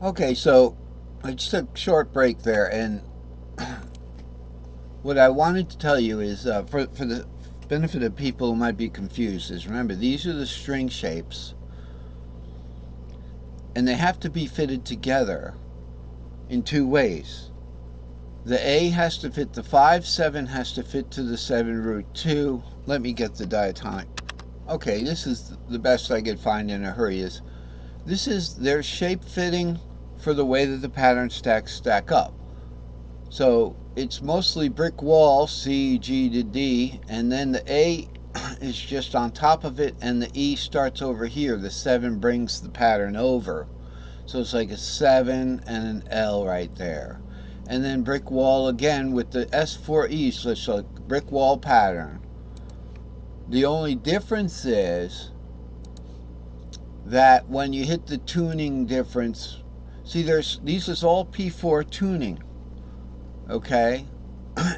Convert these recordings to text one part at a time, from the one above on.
Okay, so I just took a short break there, and what I wanted to tell you is for the benefit of people who might be confused, is remember these are the string shapes, and they have to be fitted together in two ways. The A has to fit the 5, 7 has to fit to the 7 root 2. Let me get the diatonic. Okay, this is the best I could find in a hurry. Is this is their shape fitting for the way that the pattern stacks stack up. So it's mostly brick wall, C, G to D, and then the A is just on top of it, and the E starts over here. The 7 brings the pattern over. So it's like a 7 and an L right there. And then brick wall again with the S4E, so it's a brick wall pattern. The only difference is that when you hit the tuning difference, see these is all P4 tuning, okay?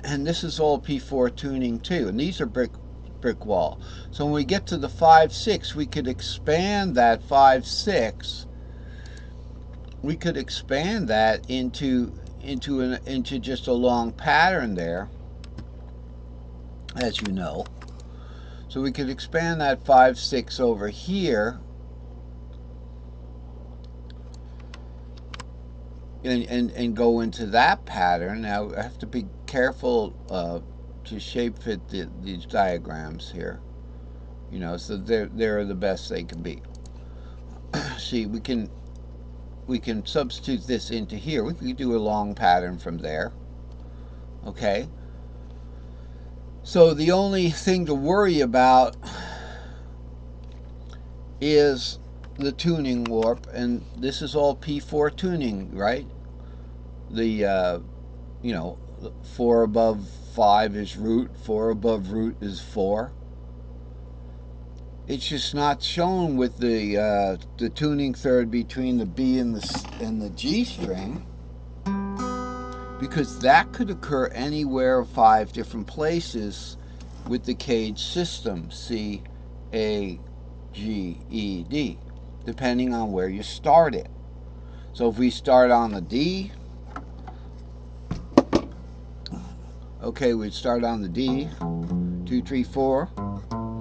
And this is all P4 tuning too, and these are brick wall. So when we get to the 5-6, we could expand that 5-6. We could expand that into just a long pattern there, as you know. So we could expand that 5-6 over here, and go into that pattern. Now I have to be careful to shape fit these diagrams here, so they're the best they can be. See, we can substitute this into here. We could do a long pattern from there. Okay. So the only thing to worry about is the tuning warp, and this is all P4 tuning, right? The 4 above 5 is root, 4 above root is 4. It's just not shown with the tuning third between the B and the G string, because that could occur anywhere 5 different places with the cage system, C, A, G, E, D, depending on where you start it. So if we start on the D, okay, we'd start on the D, 2, 3, 4,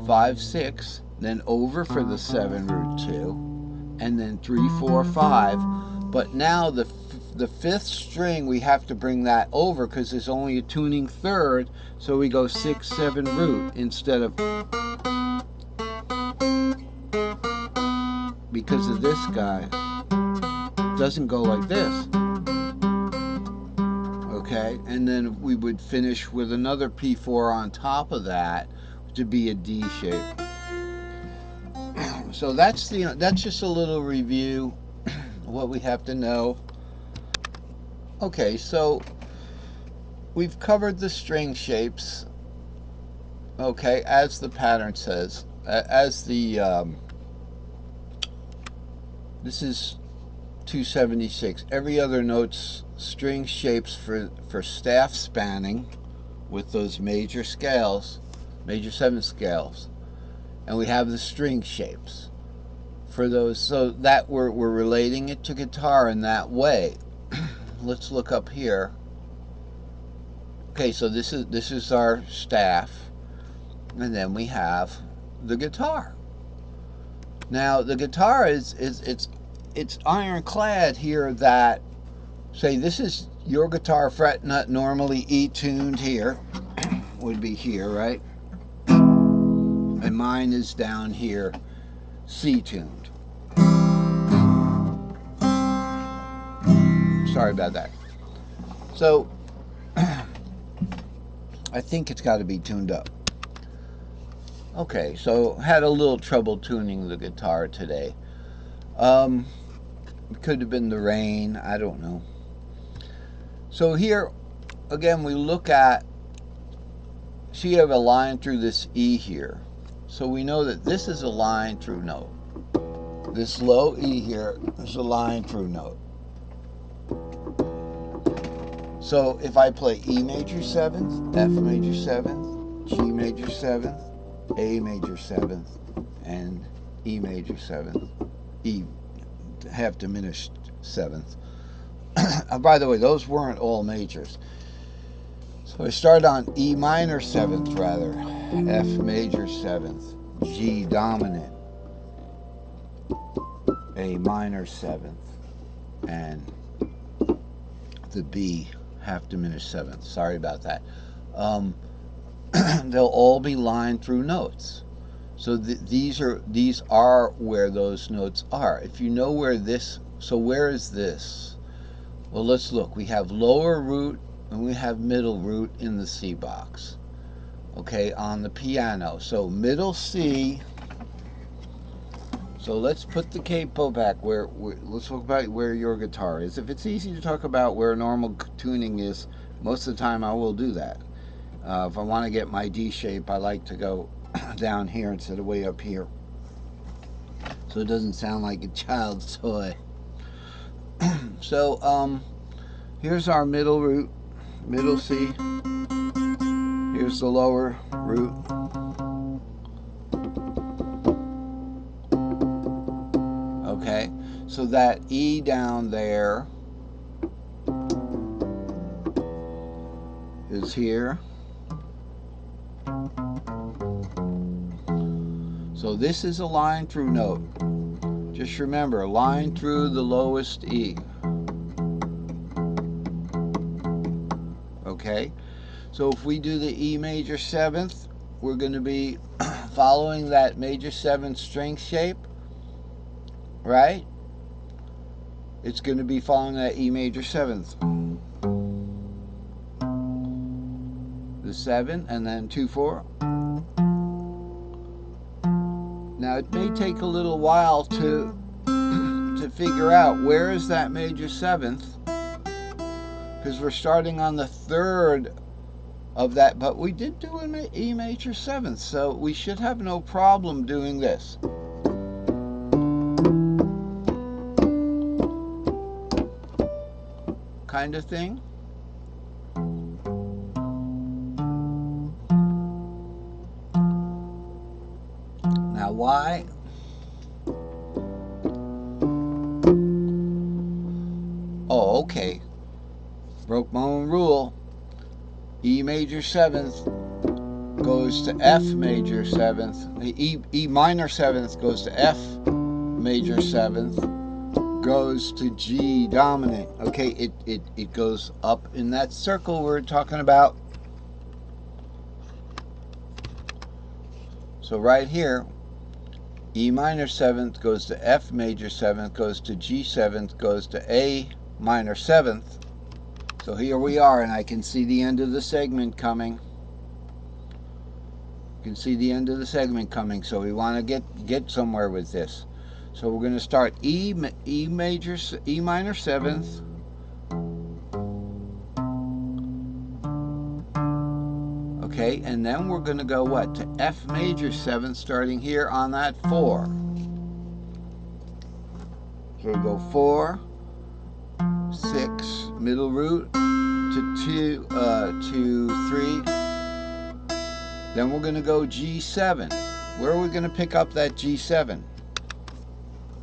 5, 6, then over for the 7 root 2, and then 3, 4, 5. But now the fifth string, we have to bring that over because there's only a tuning third, so we go 6, 7 root instead of, because of this guy, doesn't go like this. Okay, and then we would finish with another P4 on top of that to be a D shape. So that's just a little review what we have to know. Okay, so we've covered the string shapes, okay, as the pattern says, as the this is 276. Every other note's string shapes for staff spanning with those major scales, major 7 scales, and we have the string shapes for those, so that we're relating it to guitar in that way. Let's look up here. Okay, so this is our staff, and then we have the guitar. Now the guitar it's ironclad here that, say, this is your guitar fret not normally E tuned here, would be here, right? And mine is down here, C tuned. Sorry about that. So I think it's got to be tuned up. Okay, so had a little trouble tuning the guitar today. It could have been the rain, I don't know. So here, again, we look at, see, you have a line through this E here. So we know that this is a line through note. This low E here is a line through note. So if I play E major 7th, F major 7th, G major 7th, A major 7th, and E major 7th, E half diminished 7th. By the way, those weren't all majors. So I start on E minor 7th, rather. F major 7th. G dominant. A minor 7th. And the B half diminished 7th. Sorry about that. They'll all be lined through notes. So these are where those notes are. If you know where this, so where is this? Well, let's look. We have lower root and we have middle root in the C box. Okay, on the piano. So middle C. So let's put the capo back where let's talk about where your guitar is. If it's easy to talk about where normal tuning is, most of the time I will do that. If I want to get my D shape, I like to go down here instead of way up here, so it doesn't sound like a child's toy. So here's our middle root, middle C. Here's the lower root. Okay, so that E down there is here. So this is a line through note. Just remember, line through the lowest E. Okay, so if we do the E major 7th, we're going to be following that major 7th string shape, right? It's going to be following that E major 7th. The 7 and then 2 4. Now it may take a little while to figure out where is that major 7th, because we're starting on the 3rd of that, but we did do an E major 7th, so we should have no problem doing this. Kind of thing. Now why? Oh, okay. Broke my own rule. E major 7th goes to F major 7th. E minor 7th goes to F major 7th, goes to G dominant. Okay, it goes up in that circle we're talking about. So right here, E minor 7th goes to F major 7th, goes to G 7th, goes to A minor 7th. So here we are, and I can see the end of the segment coming. You can see the end of the segment coming, so we want to get somewhere with this. So we're going to start E minor 7th, okay, and then we're going to go what? To F major 7th, starting here on that 4. So we go 4, 6, middle root, to 3. Then we're going to go G7. Where are we going to pick up that G7?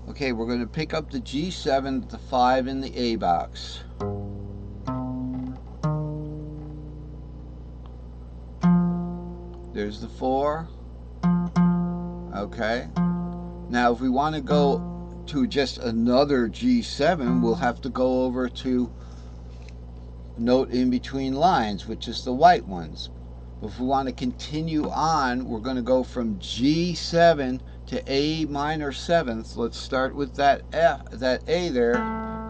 Okay, we're going to pick up the G7, the 5 in the A box. There's the 4. Okay. Now if we want to go to just another G7, we'll have to go over to note in between lines, which is the white ones. But if we want to continue on, we're going to go from G7 to A minor 7th. Let's start with that A there.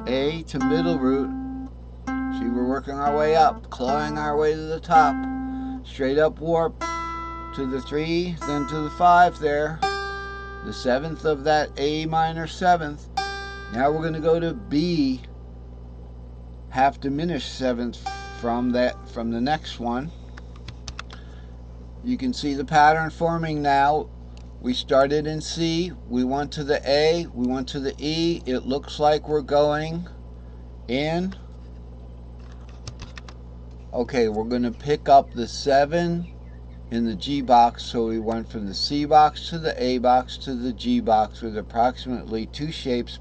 A to middle root. See, we're working our way up, clawing our way to the top. Straight up warp to the 3, then to the 5 there. The 7th of that A minor 7th. Now we're going to go to B half diminished 7th from the next one. You can see the pattern forming now. We started in C, we went to the A, we went to the E. It looks like we're going in. Okay, we're going to pick up the 7 in the G box, so we went from the C box to the A box to the G box with approximately 2 shapes